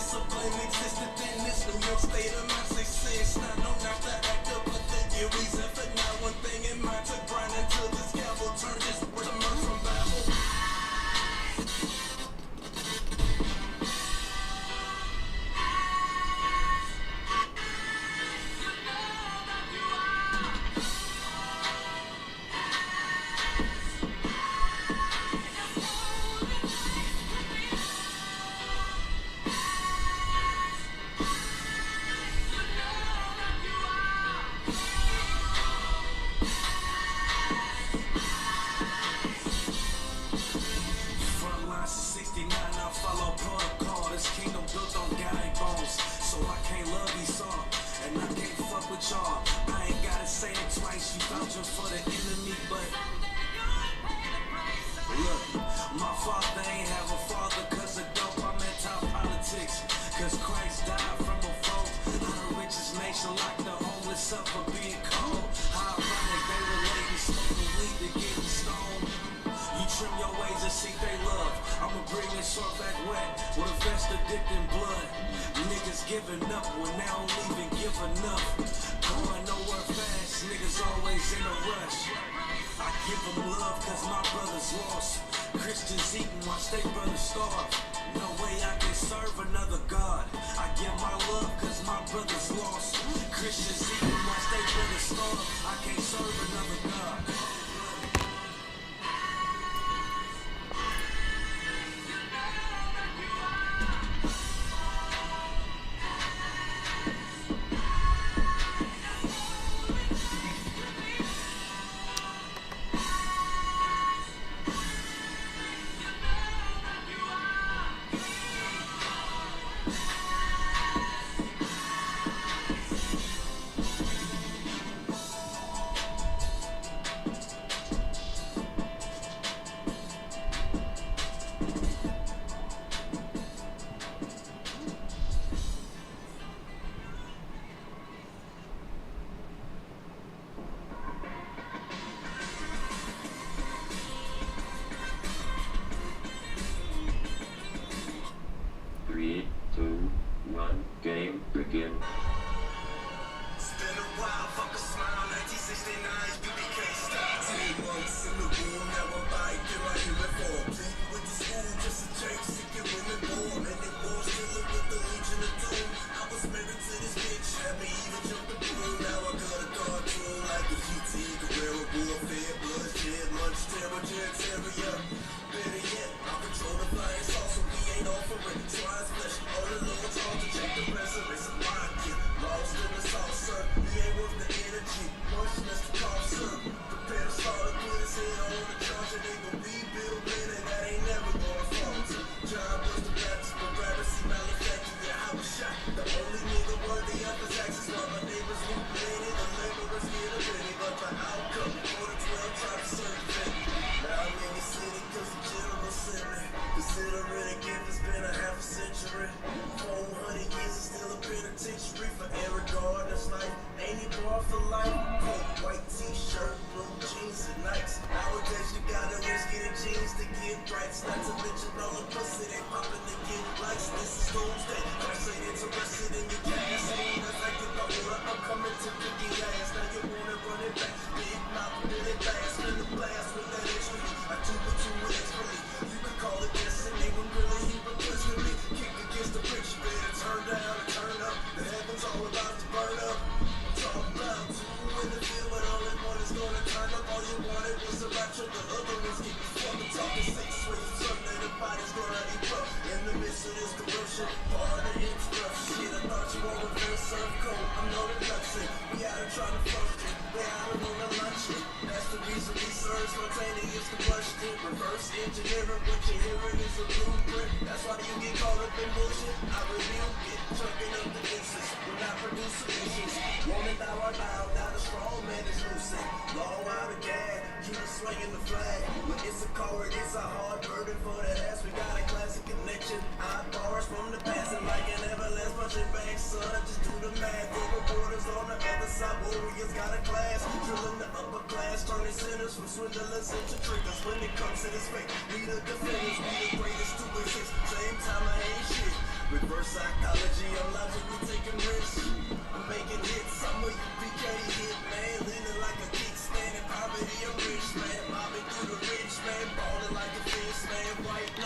discipline existed in this New York state of mind. They say it's not no, not the actor, but the theories. And for now, one thing in mind to grind until this gavel turn this word to emerge from Babel.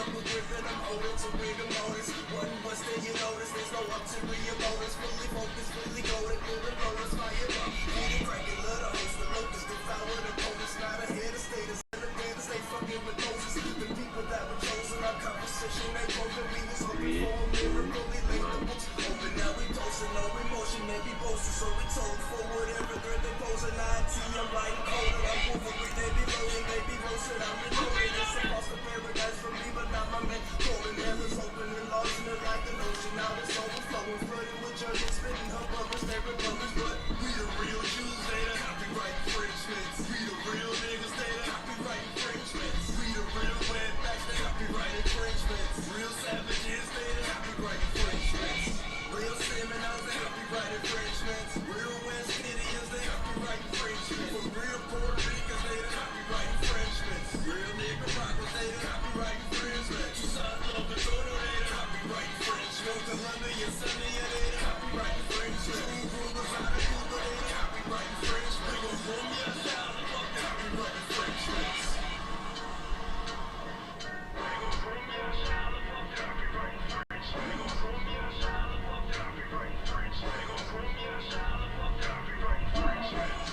up a grip and I'm holding to rigor mortis. One bust then you notice there's no ulterior motives. Fully focused, fully goaded, moving rollers, fire up. Hit it, crack it, love the host, the locust, devour the opponents. Not ahead of status, in the bed, stay fucking with Moses. The people that were chosen, our conversation, they broken. We was hoping for a miracle, we laid the books open. Now we toasting, no emotion, they be boasting. So we told for whatever threat they posing. IT, I'm writing code, I'm Wolverine, they be loading, they be roasted. I'm reloading, it's supposed to paradise for me, but not my man. Golden heavens open and lost in it like an ocean. Now it's overflowing, flooded with judges, spitting her bubbles, they republics. But we the real Jews, they the copyright infringements. We the real niggas, they the copyright infringements. We the real wetbacks, they copyright infringements. Real savages, they the copyright infringements. Real Seminoles, they copyright infringements. Real West Indians, they copyright infringements. For real Puerto Ricans, they the copyright infringements. Real Nicaraguans, they the copyright infringements. South Dakota, they the copyright infringements. Colombia, Sunday, they the copyright infringements. Rulers out of Cuba, they the copyright infringements. We gon' boom your child and fuck copyright infringements. We gon' boom your child and fuck copyright infringements. We gon' boom your child and fuck copyright infringements. We gon' boom your child and fuck copyright infringements.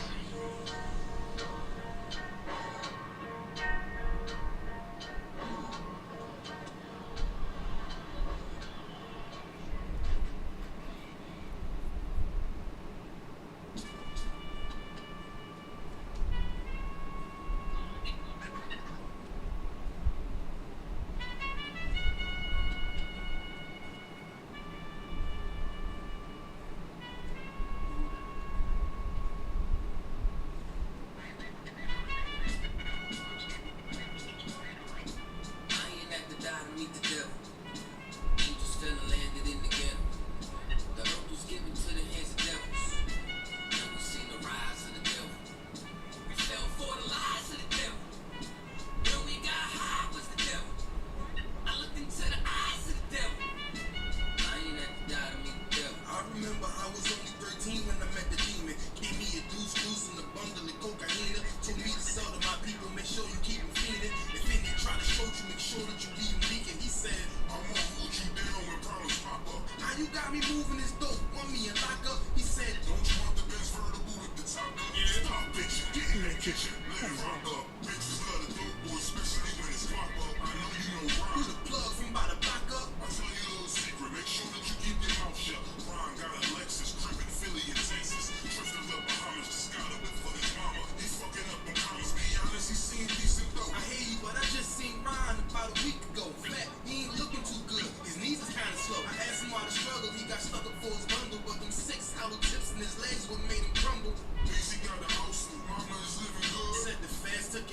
Took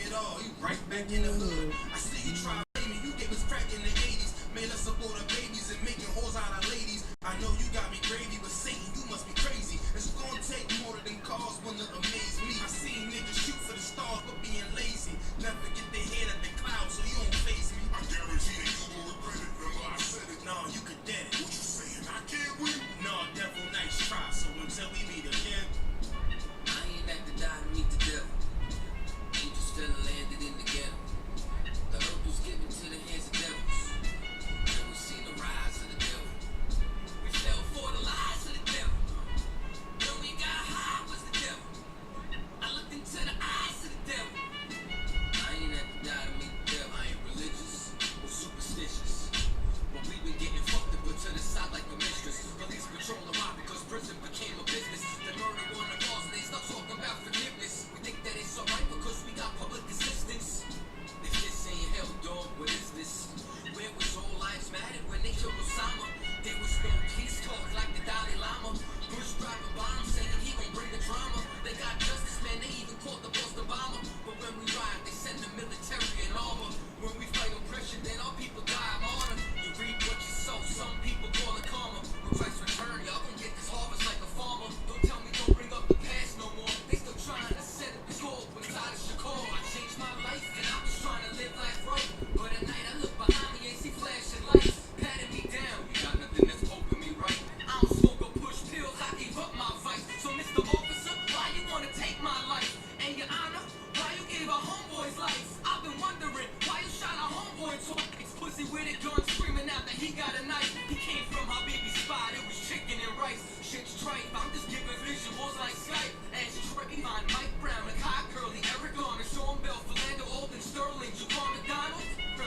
you with a gun, screaming out that he got a knife. He came from her baby spot, it was chicken and rice. Shit's tripe, I'm just giving visuals like Skype. And Trippy, Mike Brown, Makai Curly, Eric Garner, Sean Bell, Philando, Alden, Sterling, Javon McDonald. The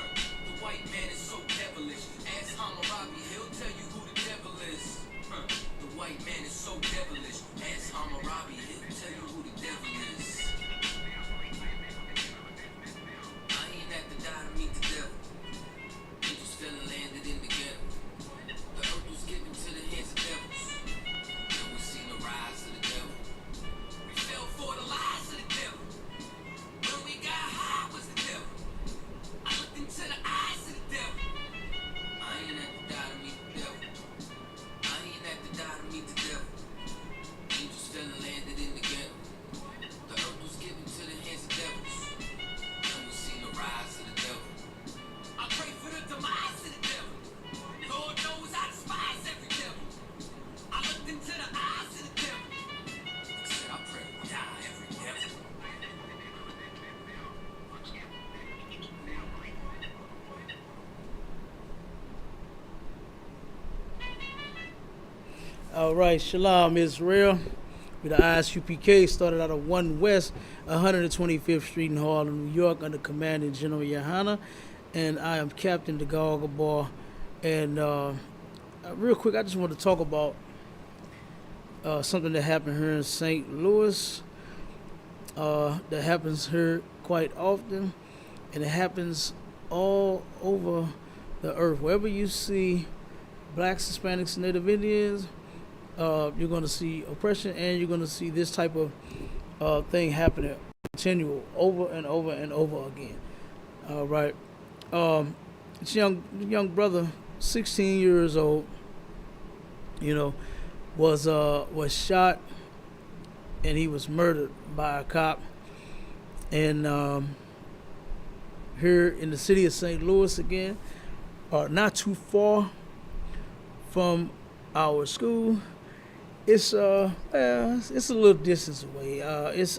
white man is so devilish. Ask Hammurabi, he'll tell you who the devil is. The white man is so devilish. Ask Hammurabi, he'll tell you who the devil is. I ain't have to die to meet the devil. Angels fell and landed in the ghetto. The earth was given to the hands of devils. Then we seen the rise of the devil. We fell for the lies of the devil. When we got high was the devil. I looked into the eyes of the devil. I ain't have to die to meet the devil. I ain't have to die to meet the devil. Angels fell and landed in the ghetto. The earth was given to the hands of devils. Then we seen the rise of the devil. I pray for the demise of the devil. Lord knows I despise every devil. I looked into the eyes of the devil. I said I pray to die every devil. All right, Shalom Israel. With the ISUPK started out of 1 West, 125th Street in Harlem, New York, under Commanding General Yohana, and I am Captain Degal Gabar. And real quick, I just want to talk about something that happened here in St. Louis. That happens here quite often, and it happens all over the earth. Wherever you see blacks, Hispanics, and Native Indians, you're going to see oppression, and you're going to see this type of thing happening continual over and over and over again. All right. This young brother, 16 years old, was shot, and he was murdered by a cop. And here in the city of St. Louis again, not too far from our school. It's a little distance away. It's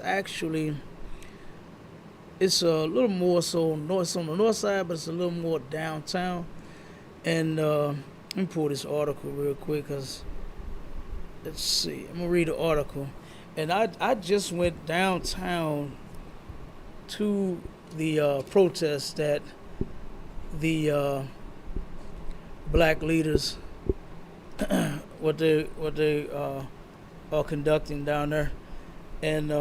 a little more so north, on the north side, but it's a little more downtown. And let me pull this article real quick, because let's see. I'm gonna read the article. And I just went downtown to the protest that the black leaders what they are conducting down there, and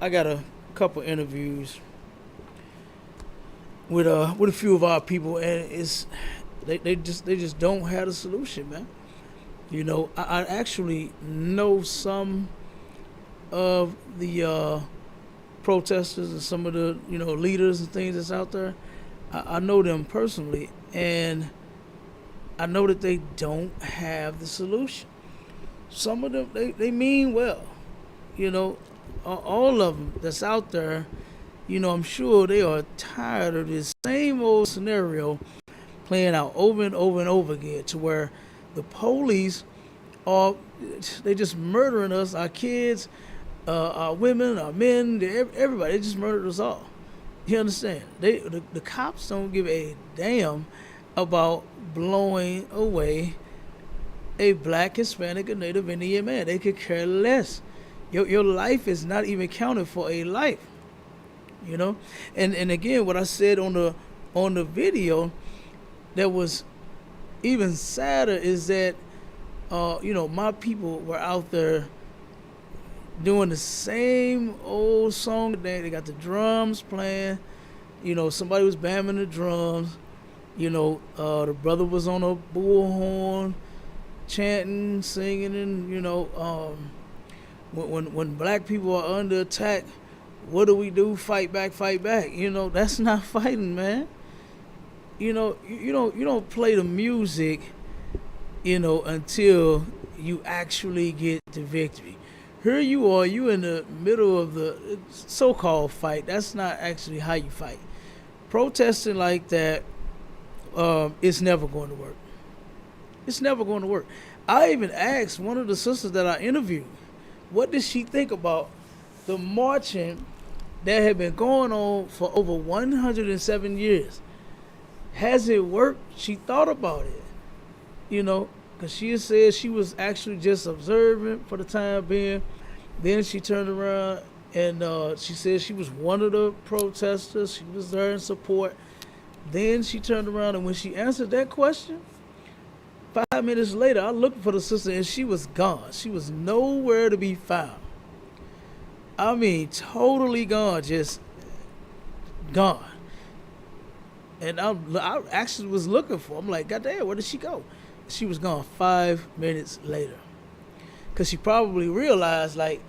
I got a couple interviews with a few of our people, and they just don't have a solution, man. I actually know some of the protesters and some of the leaders and things that's out there. I know them personally, and I know that they don't have the solution. Some of them, they mean well. All of them that's out there, I'm sure they are tired of this same old scenario playing out over and over and over again, to where the police they just murdering us, our kids, our women, our men, everybody. They just murdered us all. You understand? The cops don't give a damn about blowing away a black, Hispanic, or Native Indian man. They could care less. Your life is not even counted for a life. And again, what I said on the video that was even sadder is that my people were out there doing the same old song. They got the drums playing. Somebody was bamming the drums. The brother was on a bullhorn, chanting, singing, and when black people are under attack, what do? Fight back, fight back. That's not fighting, man. You don't play the music, until you actually get the victory. Here you are, you in the middle of the so-called fight. That's not actually how you fight. Protesting like that, it's never going to work. It's never going to work. I even asked one of the sisters that I interviewed, what did she think about the marching that had been going on for over 107 years? Has it worked? She thought about it, you know, because she said she was actually just observing for the time being. Then she turned around and she said she was one of the protesters. She was there in support. Then she turned around and when she answered that question, 5 minutes later, I looked for the sister and she was gone. She was nowhere to be found. I mean, totally gone, just gone. And I actually was looking for her. I'm like, God damn, where did she go? She was gone 5 minutes later. Because she probably realized, like,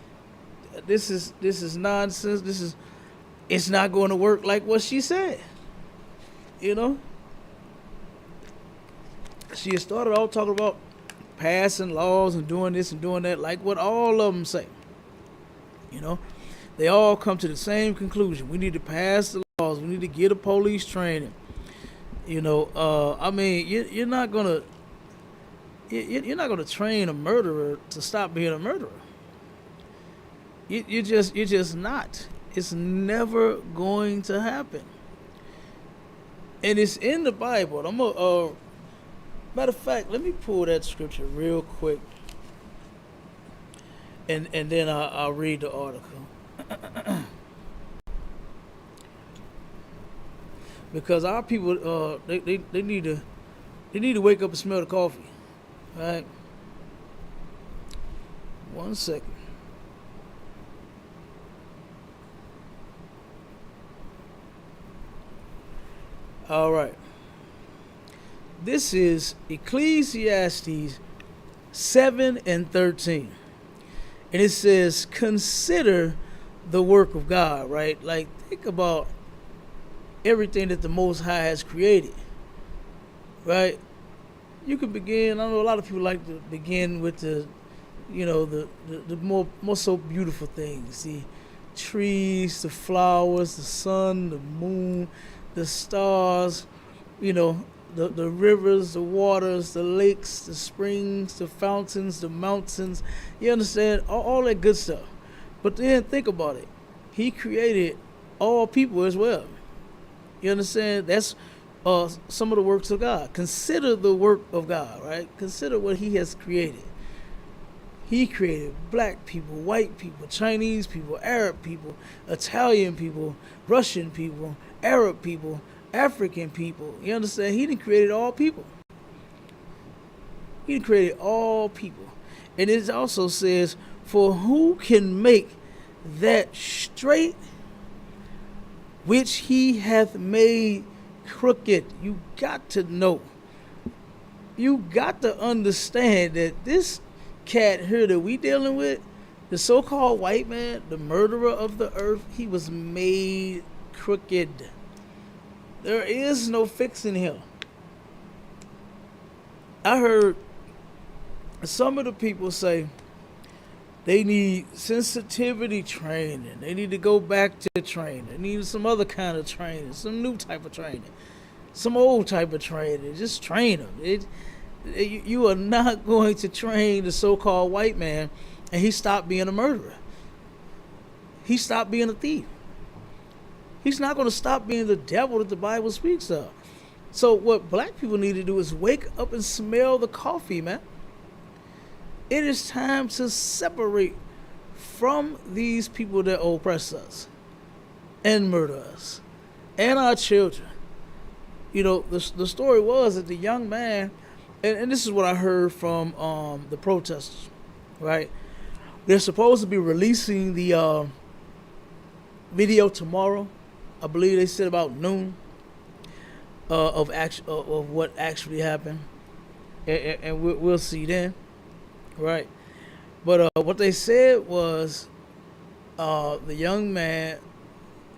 this is nonsense. It's not going to work like what she said. You know? She had started off talking about passing laws and doing this and doing that, like what all of them say. You know? They all come to the same conclusion. We need to pass the laws. We need to get a police training. You know, I mean, you're not gonna train a murderer to stop being a murderer. You're just not. It's never going to happen. And it's in the Bible. I'm gonna matter of fact, let me pull that scripture real quick, and then I'll read the article. Because our people, they need to wake up and smell the coffee, right? 1 second. All right. This is Ecclesiastes 7:13, and it says, "Consider the work of God." Right? Like, think about everything that the Most High has created, right? You can begin. I know a lot of people like to begin with the more so beautiful things: the trees, the flowers, the sun, the moon, the stars, the rivers, the waters, the lakes, the springs, the fountains, the mountains. You understand all that good stuff. But then think about it: He created all people as well. You understand? That's some of the works of God. Consider the work of God, right? Consider what He has created. He created black people, white people, Chinese people, Arab people, Italian people, Russian people, Arab people, African people. You understand? He didn't create all people. He created all people. And it also says, "For who can make that straight which He hath made crooked?" You got to know. You got to understand that this cat here that we dealing with, the so-called white man, the murderer of the earth, he was made crooked. There is no fixing him. I heard some of the people say they need sensitivity training. They need to go back to training. They need some other kind of training, some new type of training, some old type of training. Just train them. You are not going to train the so-called white man and he stopped being a murderer. He stopped being a thief. He's not going to stop being the devil that the Bible speaks of. So what black people need to do is wake up and smell the coffee, man. It is time to separate from these people that oppress us and murder us and our children. The story was that the young man, and this is what I heard from the protesters, right? They're supposed to be releasing the video tomorrow. I believe they said about noon of what actually happened, and we'll see then, right? But what they said was the young man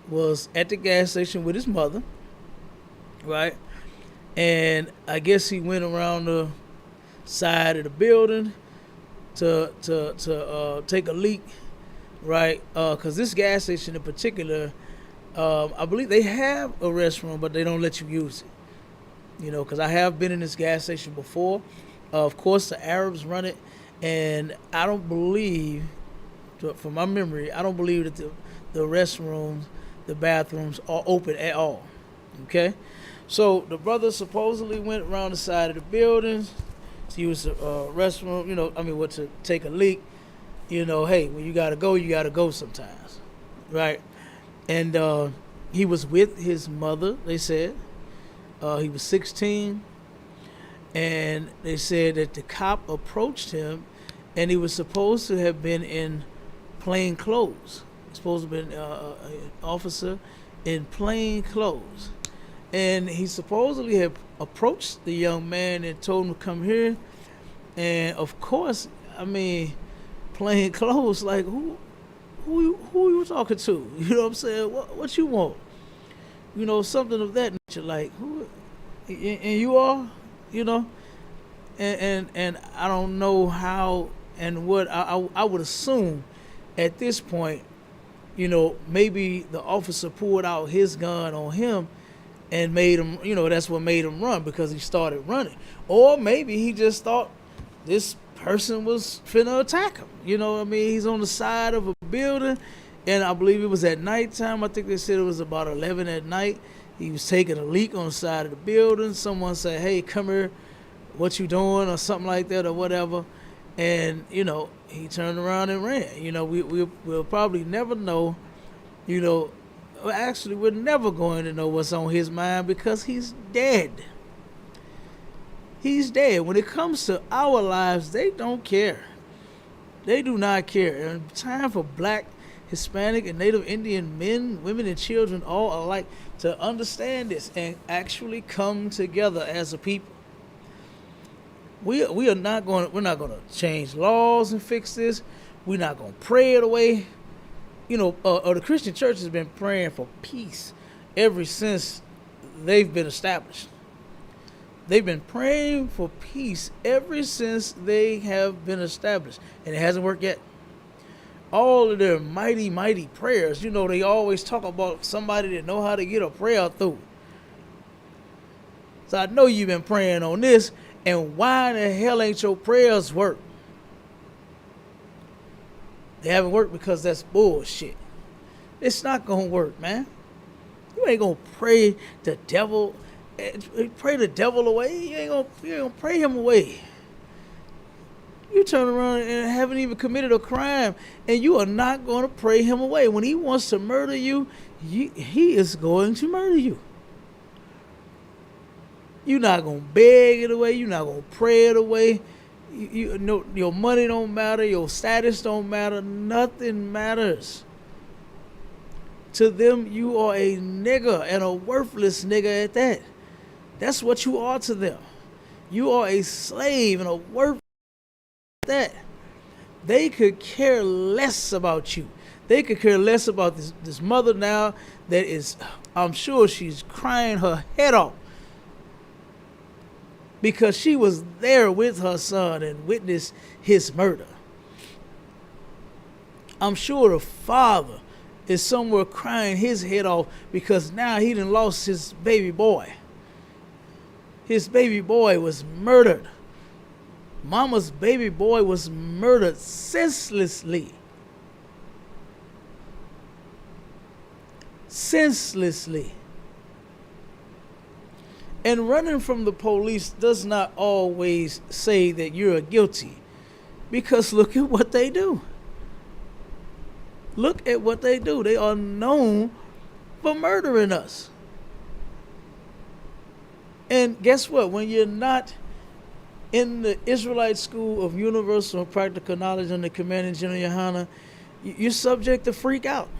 was at the gas station with his mother, right? And I guess he went around the side of the building to take a leak, right? Because this gas station in particular, I believe they have a restroom, but they don't let you use it. Because I have been in this gas station before. Of course, the Arabs run it, and I don't believe, from my memory, I don't believe that the restrooms, the bathrooms are open at all. Okay? So the brother supposedly went around the side of the building. He was restroom, went to take a leak. Hey, when you gotta go sometimes, right? And he was with his mother. They said he was 16, and they said that the cop approached him, and he was supposed to have been in plain clothes. Supposed to have been an officer in plain clothes. And he supposedly had approached the young man and told him to come here. And of course, plain clothes, like who you talking to? You know what I'm saying? What you want? Something of that nature. Like who? And you are, and I don't know how and what I would assume at this point, maybe the officer pulled out his gun on him and made him, that's what made him run, because he started running. Or maybe he just thought this person was finna attack him. He's on the side of a building, and I believe it was at nighttime. I think they said it was about 11 at night. He was taking a leak on the side of the building. Someone said, hey, come here, what you doing, or something like that, or whatever. And, he turned around and ran. We'll probably never know, actually, we're never going to know what's on his mind, because he's dead. He's dead. When it comes to our lives, they don't care. They do not care. And time for Black, Hispanic, and Native Indian men, women, and children all alike to understand this and actually come together as a people. We're not going to change laws and fix this. We're not going to pray it away. The Christian church has been praying for peace ever since they've been established. They've been praying for peace ever since they have been established, and it hasn't worked yet. All of their mighty, mighty prayers, they always talk about somebody that know how to get a prayer through. So I know you've been praying on this, and why in the hell ain't your prayers work? They haven't worked because that's bullshit. It's not going to work, man. You ain't going to pray the devil away. You ain't going to pray him away. You turn around and haven't even committed a crime, and you are not going to pray him away. When he wants to murder you, he is going to murder you. You're not going to beg it away. You're not going to pray it away. Your money don't matter. Your status don't matter. Nothing matters. To them, you are a nigger, and a worthless nigger at that. That's what you are to them. You are a slave and a worthless at that. They could care less about you. They could care less about this mother now that is, I'm sure she's crying her head off, because she was there with her son and witnessed his murder. I'm sure the father is somewhere crying his head off, because now he done lost his baby boy. His baby boy was murdered. Mama's baby boy was murdered senselessly. Senselessly. And running from the police does not always say that you're guilty, because look at what they do. Look at what they do. They are known for murdering us. And guess what? When you're not in the Israelite School of Universal and Practical Knowledge under Commanding General Yohana, you're subject to freak out.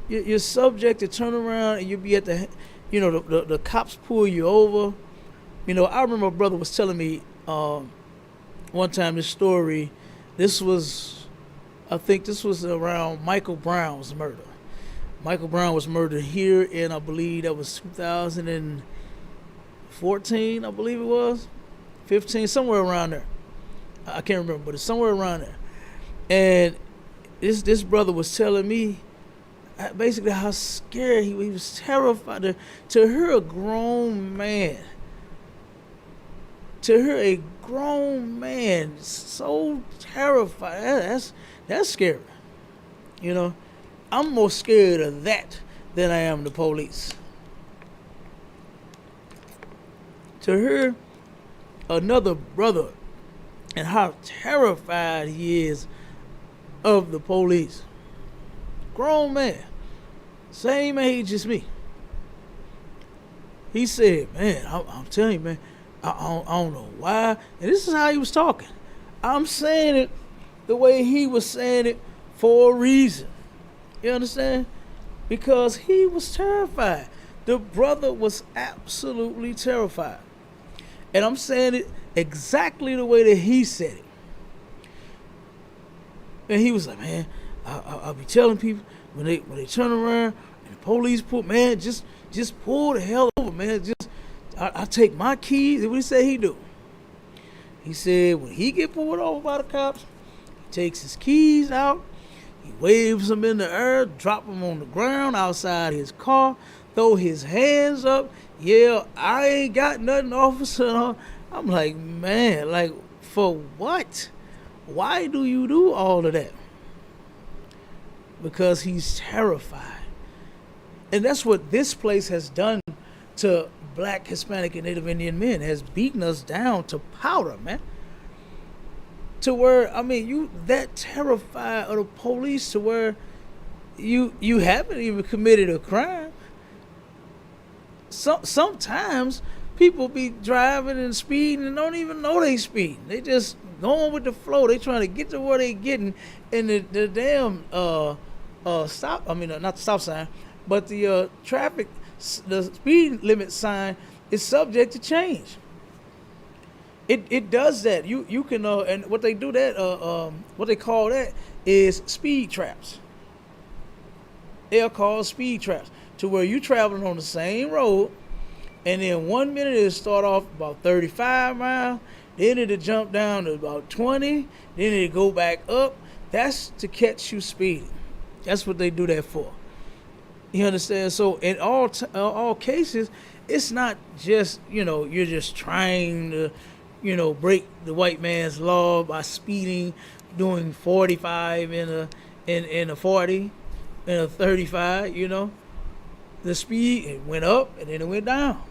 You're subject to turn around and you'll be at the cops pull you over. I remember a brother was telling me one time this story. I think this was around Michael Brown's murder. Michael Brown was murdered here in, I believe that was 2014, I believe it was. 15, somewhere around there. I can't remember, but it's somewhere around there. And this brother was telling me basically how scared he was, terrified to hear a grown man. To hear a grown man so terrified, that's scary. I'm more scared of that than I am the police. to hear another brother and how terrified he is of the police. Grown man, same age as me. He said, man, I'm telling you, man, I don't know why. And this is how he was talking. I'm saying it the way he was saying it for a reason. You understand? Because he was terrified. The brother was absolutely terrified. And I'm saying it exactly the way that he said it. And he was like, man, I'll be telling people when they turn around and the police pull, man, just pull the hell over, man. Just I take my keys. What he say he do? He said when he get pulled over by the cops, he takes his keys out, he waves them in the air, drop them on the ground outside his car, throw his hands up, yeah, I ain't got nothing, officer. I'm like, man, like, for what? Why do you do all of that? Because he's terrified. And that's what this place has done to Black, Hispanic, and Native Indian men, has beaten us down to powder, man. To where, I mean, you that terrified of the police to where you haven't even committed a crime. Sometimes people be driving and speeding and don't even know they speeding. They just going with the flow. They trying to get to where they getting, and the damn stop. I mean, not the stop sign, but the traffic, the speed limit sign is subject to change. It does that. You can and what they do that what they call that is speed traps. They're called speed traps, to where you traveling on the same road, and then 1 minute it'll start off about 35 miles, then it'll jump down to about 20, then it'll go back up. That's to catch you speeding. That's what they do that for. You understand? So in all cases, it's not just, you're just trying to, break the white man's law by speeding, doing 45 in a 40, in a 35, The speed, it went up and then it went down.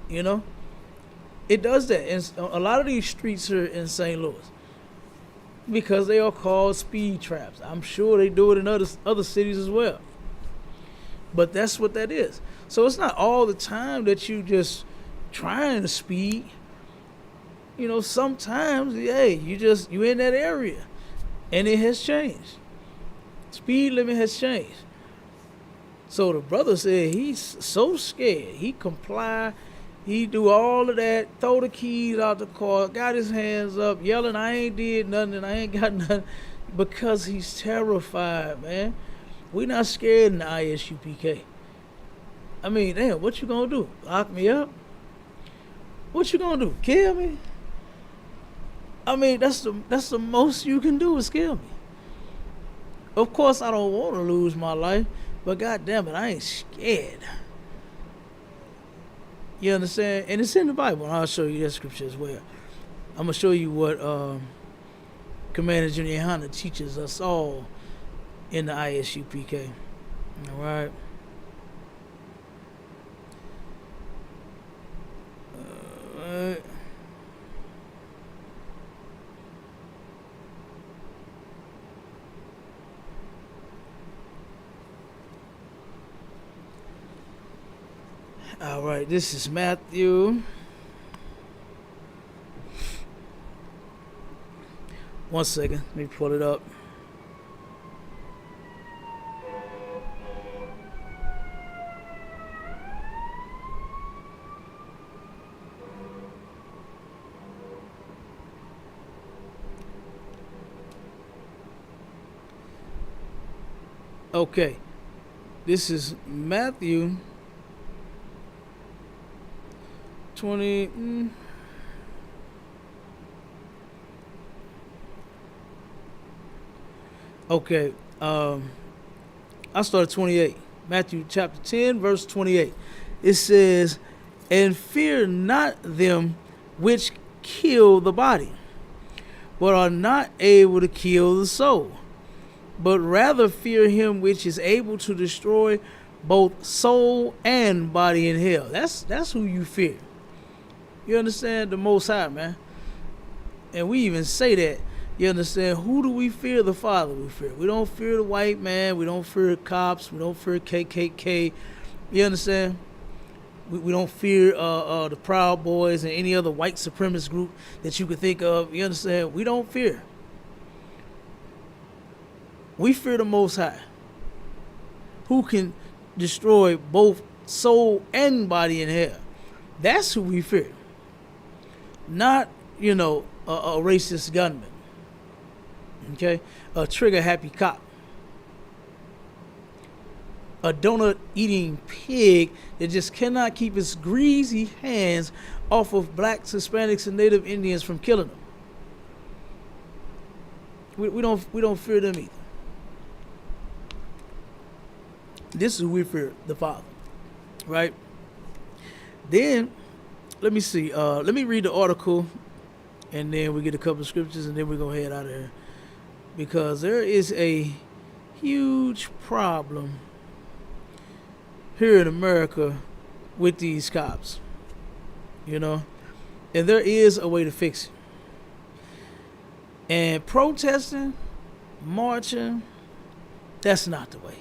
It does that. And a lot of these streets are in St. Louis because they are called speed traps. I'm sure they do it in other cities as well. But that's what that is. So it's not all the time that you just trying to speed. Sometimes, hey, you in that area and it has changed. Speed limit has changed. So the brother said he's so scared. He comply. He do all of that, throw the keys out the car, got his hands up, yelling, I ain't did nothing, I ain't got nothing, because he's terrified, man. We not scared in the ISUPK. I mean, damn, what you gonna do? Lock me up? What you gonna do? Kill me? I mean, that's the most you can do is kill me. Of course, I don't want to lose my life, but God damn it, I ain't scared. You understand? And it's in the Bible, and I'll show you that scripture as well. I'm going to show you what Commander Junior Hunter teaches us all in the ISUPK. All right? All right, this is Matthew. One second, let me pull it up. Okay, this is Matthew 20. Okay, I started 28. Matthew chapter 10, verse 28. It says, and fear not them which kill the body, but are not able to kill the soul, but rather fear him which is able to destroy both soul and body in hell. That's who you fear. You understand? The Most High, man. And we even say that. You understand? Who do we fear? The Father we fear. We don't fear the white man. We don't fear cops. We don't fear KKK. You understand? We don't fear the Proud Boys and any other white supremacist group that you could think of. You understand? We don't fear. We fear the Most High, who can destroy both soul and body in hell. That's who we fear. Not, a racist gunman. Okay? A trigger-happy cop. A donut-eating pig that just cannot keep its greasy hands off of blacks, Hispanics, and Native Indians from killing them. We don't fear them either. This is who we fear, the Father. Right? Then, let me see. Let me read the article, and then we get a couple of scriptures, and then we're going to head out of here. Because there is a huge problem here in America with these cops. And there is a way to fix it. And protesting, marching, that's not the way.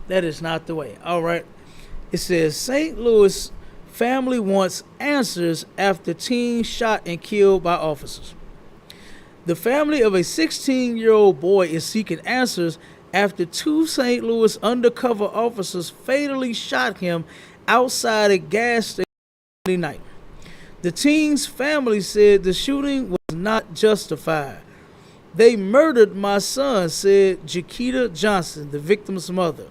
That is not the way. All right. It says St. Louis family wants answers after teen shot and killed by officers. The family of a 16-year-old boy is seeking answers after two St. Louis undercover officers fatally shot him outside a gas station Sunday night. The teen's family said the shooting was not justified. They murdered my son, said Jaquita Johnson, the victim's mother.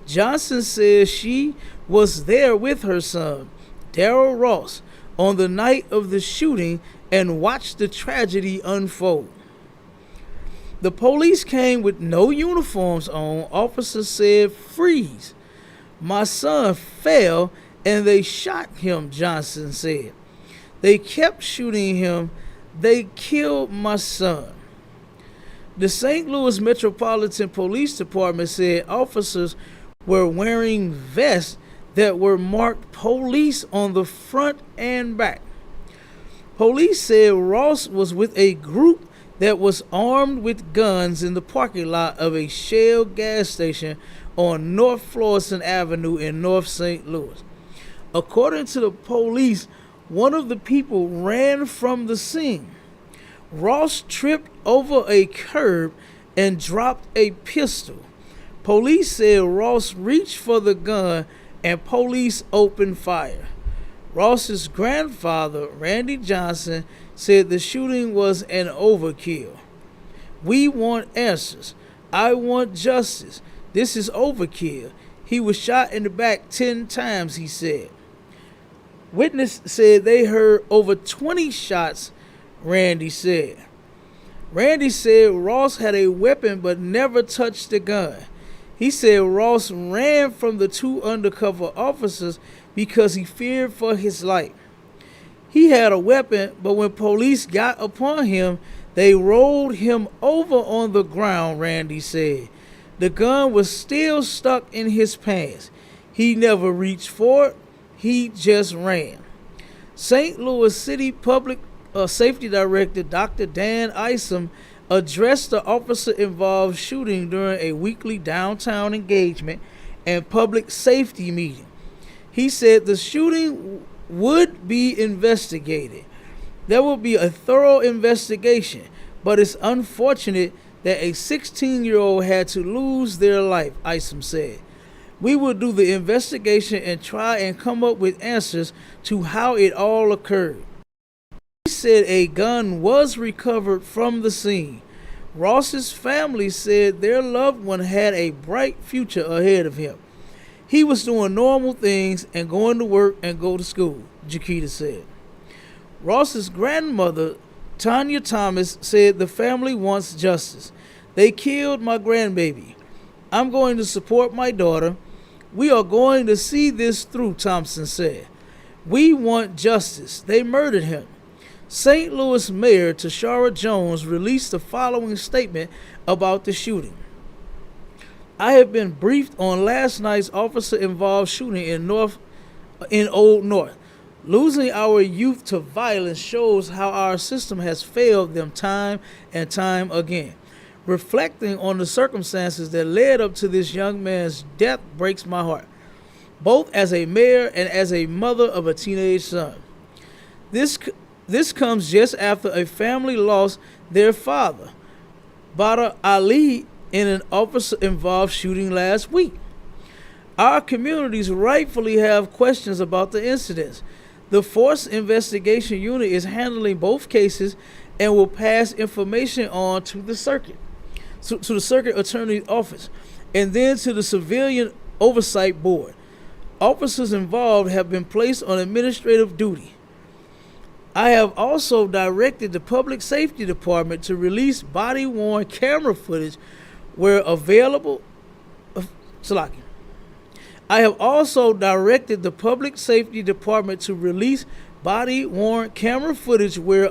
Johnson says she was there with her son, Darrell Ross, on the night of the shooting and watched the tragedy unfold. The police came with no uniforms on. Officers said, "Freeze." My son fell and they shot him, Johnson said. They kept shooting him. They killed my son. The St. Louis Metropolitan Police Department said officers were wearing vests that were marked police on the front and back. Police said Ross was with a group that was armed with guns in the parking lot of a Shell gas station on North Florissant Avenue in North St. Louis. According to the police, one of the people ran from the scene. Ross tripped over a curb and dropped a pistol. Police said Ross reached for the gun and police opened fire. Ross's grandfather, Randy Johnson, said the shooting was an overkill. We want answers. I want justice. This is overkill. He was shot in the back 10 times, he said. Witness said they heard over 20 shots, Randy said. Randy said Ross had a weapon but never touched the gun. He said Ross ran from the two undercover officers because he feared for his life. He had a weapon, but when police got upon him, they rolled him over on the ground, Randy said. The gun was still stuck in his pants. He never reached for it. He just ran. St. Louis City Public Safety Director Dr. Dan Isom addressed the officer-involved shooting during a weekly downtown engagement and public safety meeting. He said the shooting would be investigated. There will be a thorough investigation, but it's unfortunate that a 16-year-old had to lose their life, Isom said. We will do the investigation and try and come up with answers to how it all occurred. He said a gun was recovered from the scene. Ross's family said their loved one had a bright future ahead of him. He was doing normal things and going to work and go to school, Jaquita said. Ross's grandmother, Tanya Thomas, said the family wants justice. They killed my grandbaby. I'm going to support my daughter. We are going to see this through, Thompson said. We want justice. They murdered him. St. Louis Mayor Tashara Jones released the following statement about the shooting. I have been briefed on last night's officer-involved shooting in Old North. Losing our youth to violence shows how our system has failed them time and time again. Reflecting on the circumstances that led up to this young man's death breaks my heart, both as a mayor and as a mother of a teenage son. This comes just after a family lost their father, Badr Ali, in an officer-involved shooting last week. Our communities rightfully have questions about the incidents. The Force Investigation Unit is handling both cases and will pass information on to the circuit attorney's office, and then to the Civilian Oversight Board. Officers involved have been placed on administrative duty. I have also directed the Public Safety Department to release body-worn camera footage where available. I have also directed the Public Safety Department to release body-worn camera footage where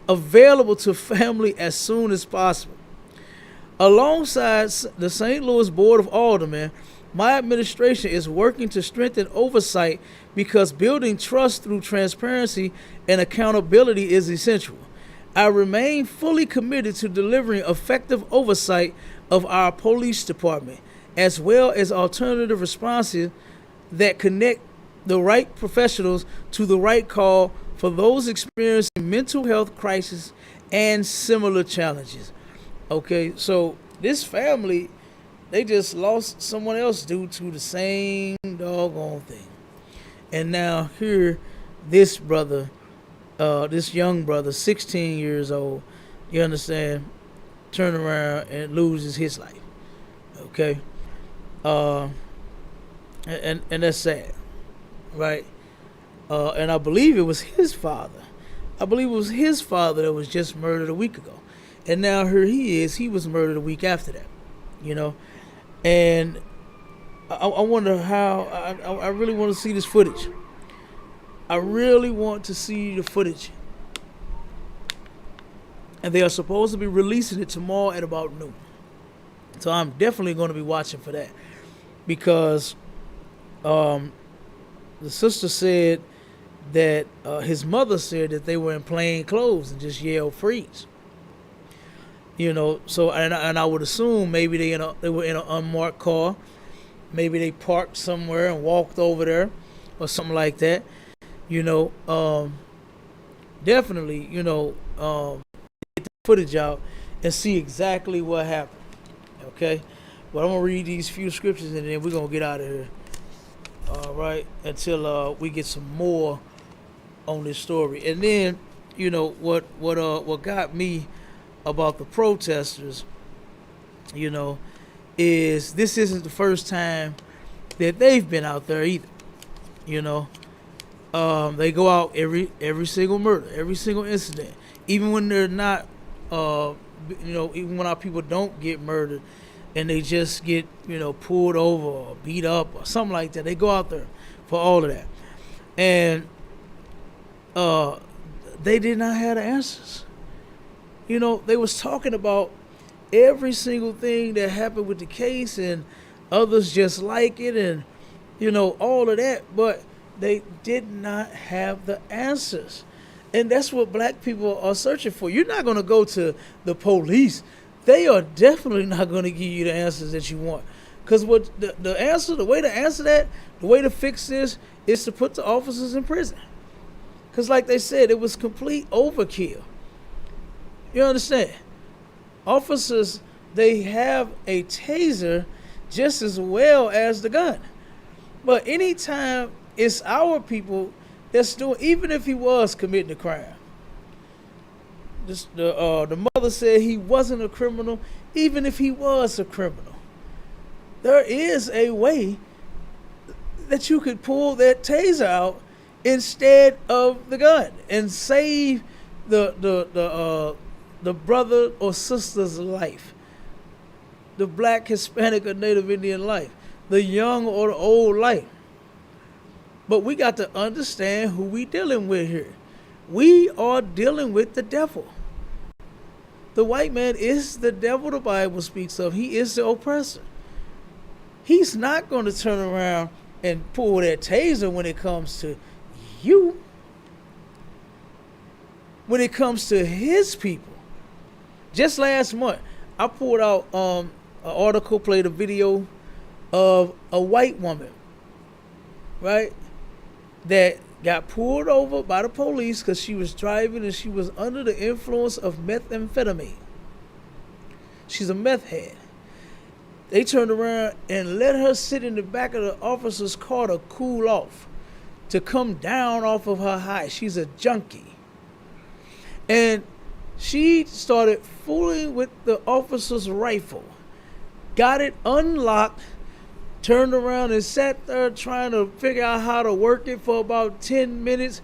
available to family as soon as possible. Alongside the St. Louis Board of Aldermen, my administration is working to strengthen oversight because building trust through transparency and accountability is essential. I remain fully committed to delivering effective oversight of our police department, as well as alternative responses that connect the right professionals to the right call for those experiencing mental health crisis and similar challenges. Okay, so this family, they just lost someone else due to the same doggone thing. And now here, this brother, this young brother, 16 years old, you understand, turn around and loses his life. Okay? And that's sad, right? And I believe it was his father. I believe it was his father that was just murdered a week ago. And now here he is. He was murdered a week after that, you know? And I wonder how, I really want to see this footage. I really want to see the footage. And they are supposed to be releasing it tomorrow at about noon. So I'm definitely going to be watching for that. Because the sister said that his mother said that they were in plain clothes and just yelled freeze. You know, so and I would assume maybe they were in an unmarked car. Maybe they parked somewhere and walked over there or something like that. You know, definitely, you know, get the footage out and see exactly what happened. Okay? But I'm going to read these few scriptures and then we're going to get out of here. All right? Until we get some more on this story. And then, you know, what got me about the protesters, you know, is this isn't the first time that they've been out there either. You know, they go out every single murder, every single incident, even when they're not, you know, even when our people don't get murdered and they just get, you know, pulled over or beat up or something like that. They go out there for all of that, and they did not have the answers. You know, they was talking about every single thing that happened with the case and others just like it and, you know, all of that, but they did not have the answers. And that's what black people are searching for. You're not going to go to the police. They are definitely not going to give you the answers that you want. Because what the way to answer that, the way to fix this is to put the officers in prison. Because like they said, it was complete overkill. You understand? Officers, they have a taser just as well as the gun. But anytime it's our people that's doing, even if he was committing a crime. The mother said he wasn't a criminal, even if he was a criminal. There is a way that you could pull that taser out instead of the gun and save the brother or sister's life, the black, Hispanic, or Native Indian life, the young or the old life. But we got to understand who we dealing with here. We are dealing with the devil. The white man is the devil the Bible speaks of. He is the oppressor. He's not going to turn around and pull that taser when it comes to you. When it comes to his people. Just last month, I pulled out an article, played a video of a white woman, right, that got pulled over by the police because she was driving and she was under the influence of methamphetamine. She's a meth head. They turned around and let her sit in the back of the officer's car to cool off, to come down off of her high. She's a junkie. And she started fooling with the officer's rifle, got it unlocked, turned around and sat there trying to figure out how to work it for about 10 minutes,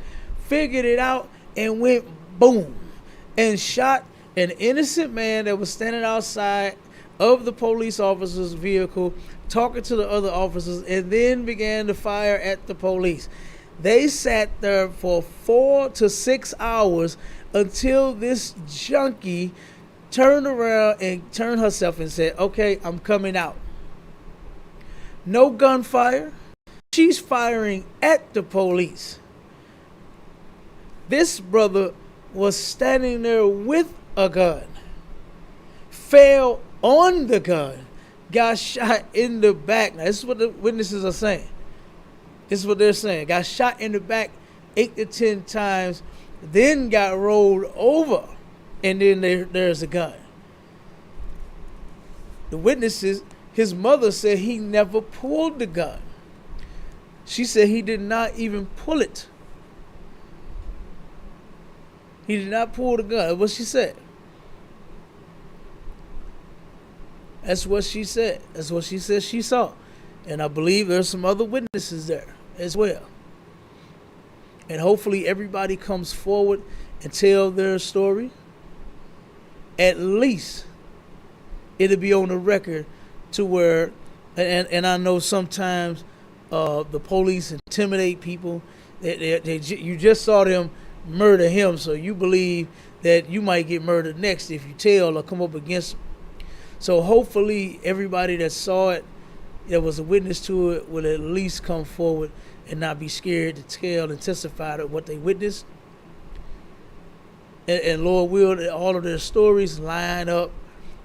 figured it out, and went boom, and shot an innocent man that was standing outside of the police officer's vehicle, talking to the other officers, and then began to fire at the police. They sat there for 4 to 6 hours until this junkie turned around and turned herself and said, okay, I'm coming out. No gunfire. She's firing at the police. This brother was standing there with a gun, fell on the gun, got shot in the back. Now, this is what the witnesses are saying. This is what they're saying. Got shot in the back 8 to 10 times, then got rolled over, and then there's a gun. The witnesses, his mother said he never pulled the gun. She said he did not even pull it. He did not pull the gun. That's what she said. That's what she said. That's what she said she saw. And I believe there's some other witnesses there as well. And hopefully everybody comes forward and tell their story. At least it'll be on the record to where, and I know sometimes the police intimidate people. You just saw them murder him, so you believe that you might get murdered next if you tell or come up against them. So hopefully everybody that saw it, that was a witness to it, will at least come forward and not be scared to tell and testify to what they witnessed. And Lord will that all of their stories line up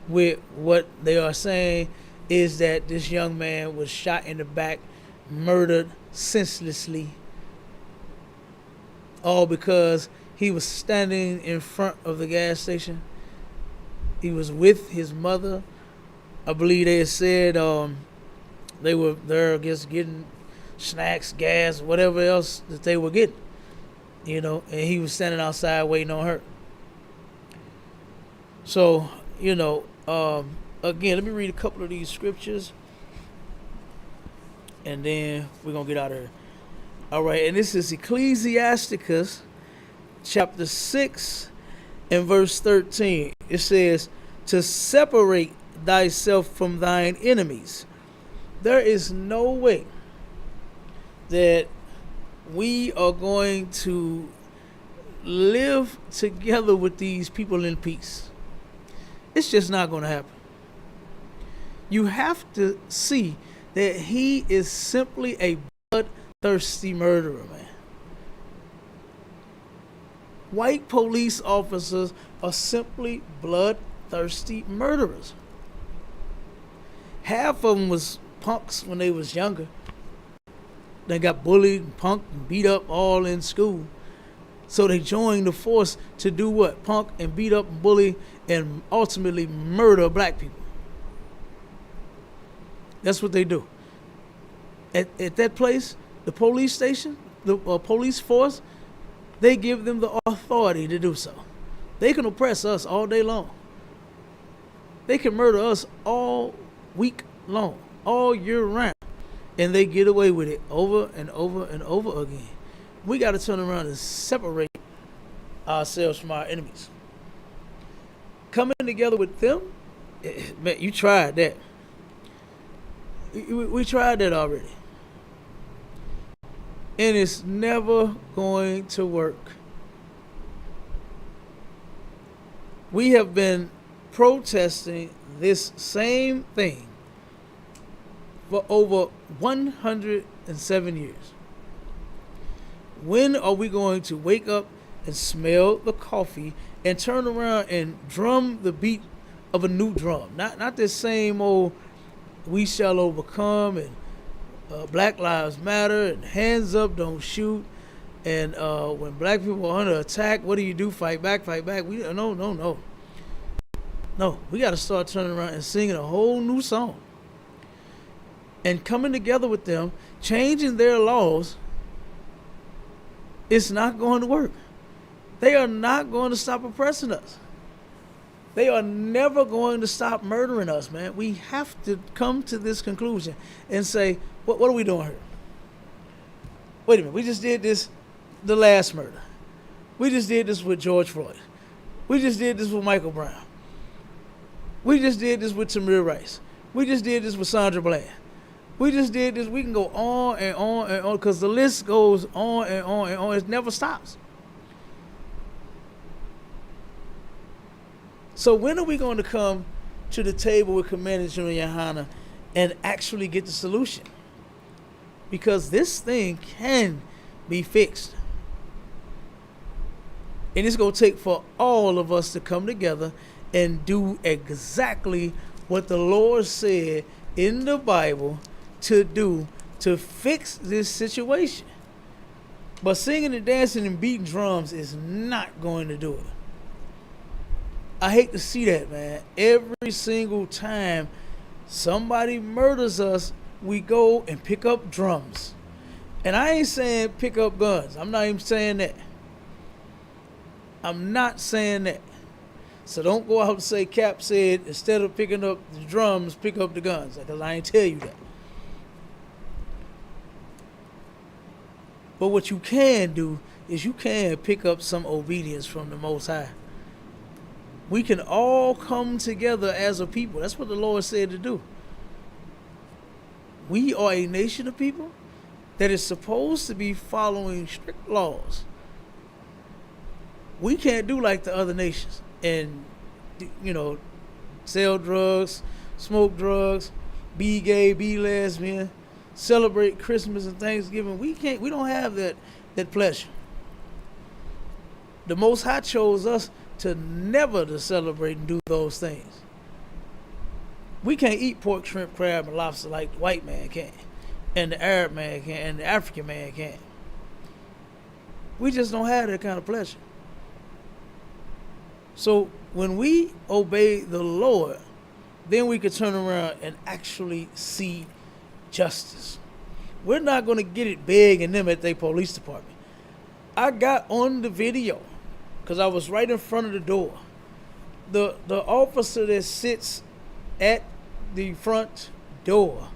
with what they are saying is that this young man was shot in the back, murdered senselessly, all because he was standing in front of the gas station. He was with his mother. I believe they had said they were there, I guess, getting snacks, gas, whatever else that they were getting, and he was standing outside waiting on her. So, again, let me read a couple of these scriptures, and then we're going to get out of here. All right, and this is Ecclesiasticus chapter 6 and verse 13. It says, to separate thyself from thine enemies. There is no way that we are going to live together with these people in peace. It's just not going to happen. You have to see that he is simply a bloodthirsty murderer, man. White police officers are simply bloodthirsty murderers. Half of them was punks when they was younger. They got bullied and punked and beat up all in school. So they joined the force to do what? Punk and beat up and bully and ultimately murder black people. That's what they do. At that place, the police station, the police force, they give them the authority to do so. They can oppress us all day long. They can murder us all week long, all year round. And they get away with it over and over and over again. We got to turn around and separate ourselves from our enemies. Coming together with them, man, you tried that. We tried that already. And it's never going to work. We have been protesting this same thing for over 107 years. When are we going to wake up and smell the coffee and turn around and drum the beat of a new drum? Not this same old "we shall overcome" and Black Lives Matter and hands up, don't shoot. And when black people are under attack, what do? Fight back, fight back. No. We got to start turning around and singing a whole new song and coming together with them, changing their laws. It's not going to work. They are not going to stop oppressing us. They are never going to stop murdering us, man. We have to come to this conclusion and say, what are we doing here? Wait a minute, we just did this, the last murder. We just did this with George Floyd. We just did this with Michael Brown. We just did this with Tamir Rice. We just did this with Sandra Bland. We just did this. We can go on and on and on because the list goes on and on and on. It never stops. So when are we going to come to the table with Commander General Yohana and actually get the solution? Because this thing can be fixed. And it's going to take for all of us to come together and do exactly what the Lord said in the Bible to do to fix this situation. But singing and dancing and beating drums is not going to do it. I hate to see that, man. Every single time somebody murders us, we go and pick up drums. And I ain't saying pick up guns. I'm not even saying that. I'm not saying that. So don't go out and say Cap said instead of picking up the drums, pick up the guns. Because I ain't tell you that. But what you can do is you can pick up some obedience from the Most High. We can all come together as a people. That's what the Lord said to do. We are a nation of people that is supposed to be following strict laws. We can't do like the other nations and, sell drugs, smoke drugs, be gay, be lesbian, celebrate Christmas and Thanksgiving. We don't have that pleasure. The Most High chose us to never to celebrate and do those things. We can't eat pork, shrimp, crab, and lobster like the white man can, and the Arab man can, and the African man can. We just don't have that kind of pleasure. So when we obey the Lord, then we can turn around and actually see justice. We're not going to get it begging them at their police department. I got on the video because I was right in front of the door. The officer that sits at the front door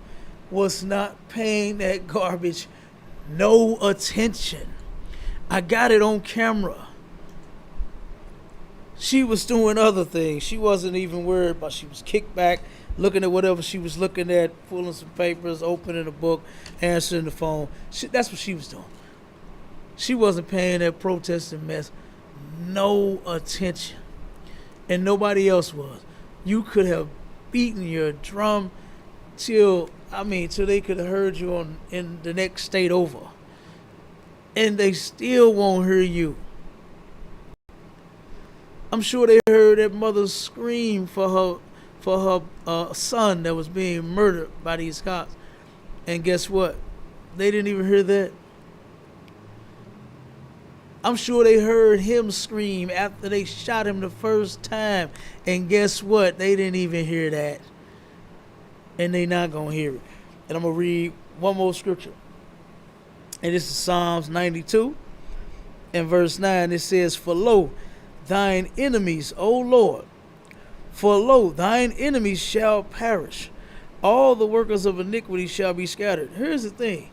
was not paying that garbage no attention. I got it on camera. She was doing other things. She wasn't even worried about. She was kicked back, looking at whatever she was looking at, pulling some papers, opening a book, answering the phone. That's what she was doing. She wasn't paying that protesting mess no attention. And nobody else was. You could have beaten your drum till they could have heard you in the next state over. And they still won't hear you. I'm sure they heard that mother scream for her son that was being murdered by these cops. And guess what? They didn't even hear that. I'm sure they heard him scream after they shot him the first time. And guess what? They didn't even hear that. And they not going to hear it. And I'm going to read one more scripture. And this is Psalms 92. And verse 9, it says, "For lo, thine enemies, O Lord, for lo, thine enemies shall perish. All the workers of iniquity shall be scattered." Here's the thing.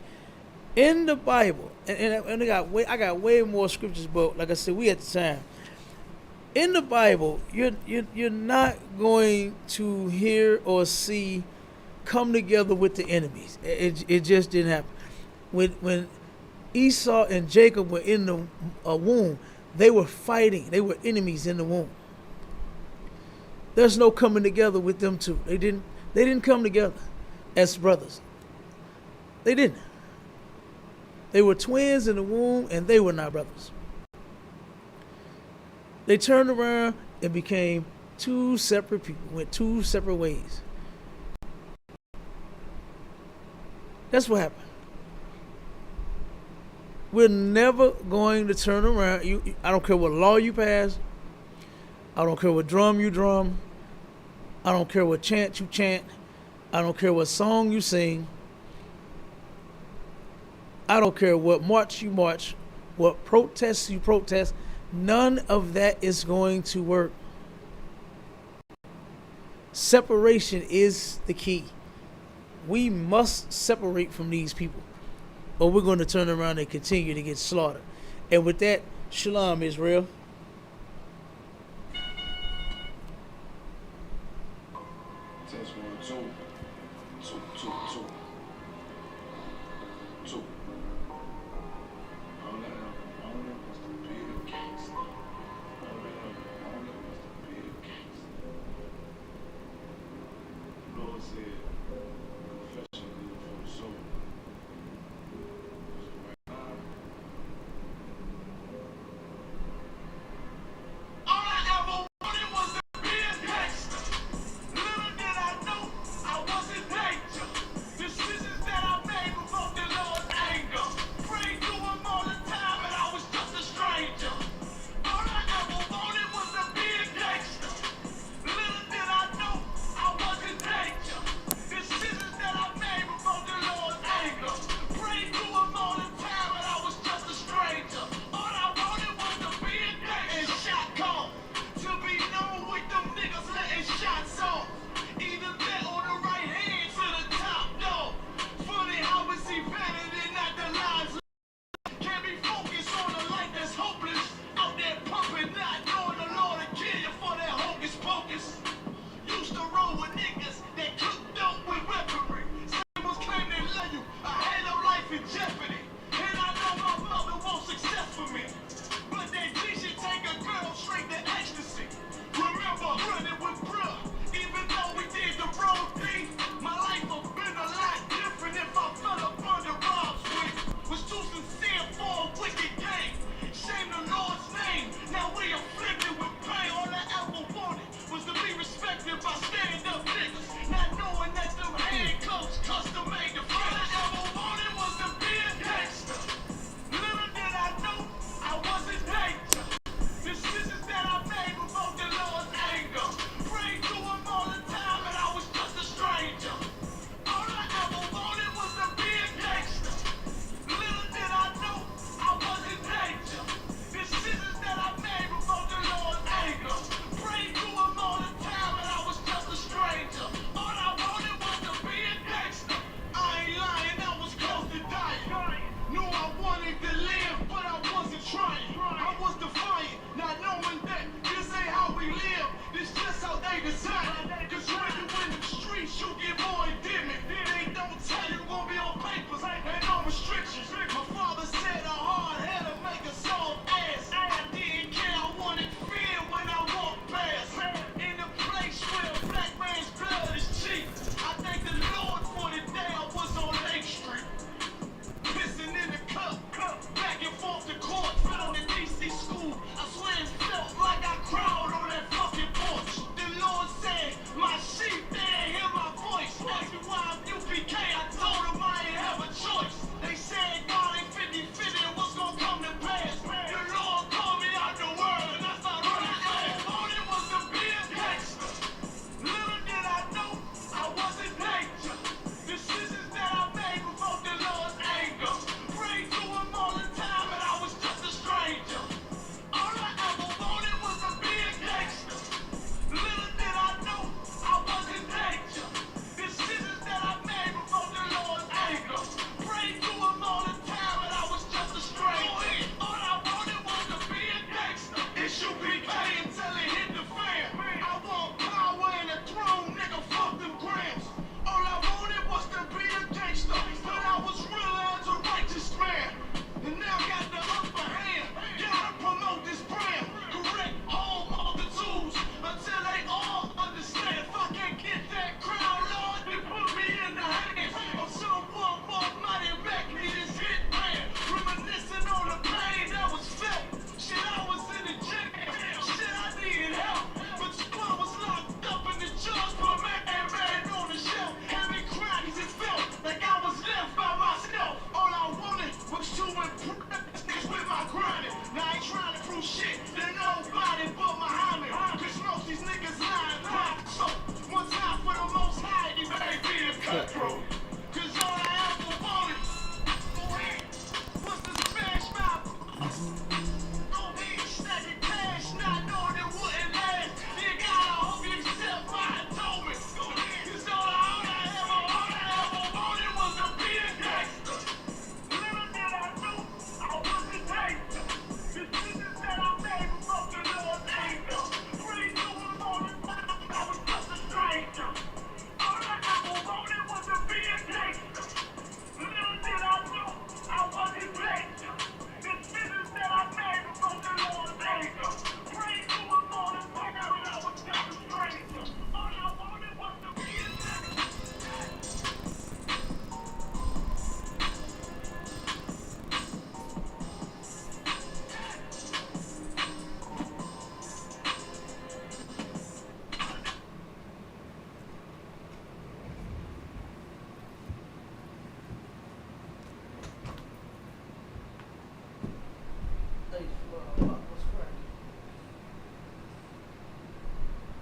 In the Bible, and I got way more scriptures, but like I said, we at the time. In the Bible, you're not going to hear or see come together with the enemies. It just didn't happen. When Esau and Jacob were in the womb, they were fighting. They were enemies in the womb. There's no coming together with them two. They didn't come together as brothers. They didn't. They were twins in the womb, and they were not brothers. They turned around and became two separate people, went two separate ways. That's what happened. We're never going to turn around. I don't care what law you pass. I don't care what drum you drum. I don't care what chant you chant. I don't care what song you sing. I don't care what march you march, what protests you protest. None of that is going to work. Separation is the key. We must separate from these people, or we're going to turn around and continue to get slaughtered. And with that, shalom, Israel. Test 1, 2, 2, 2, 2, 2.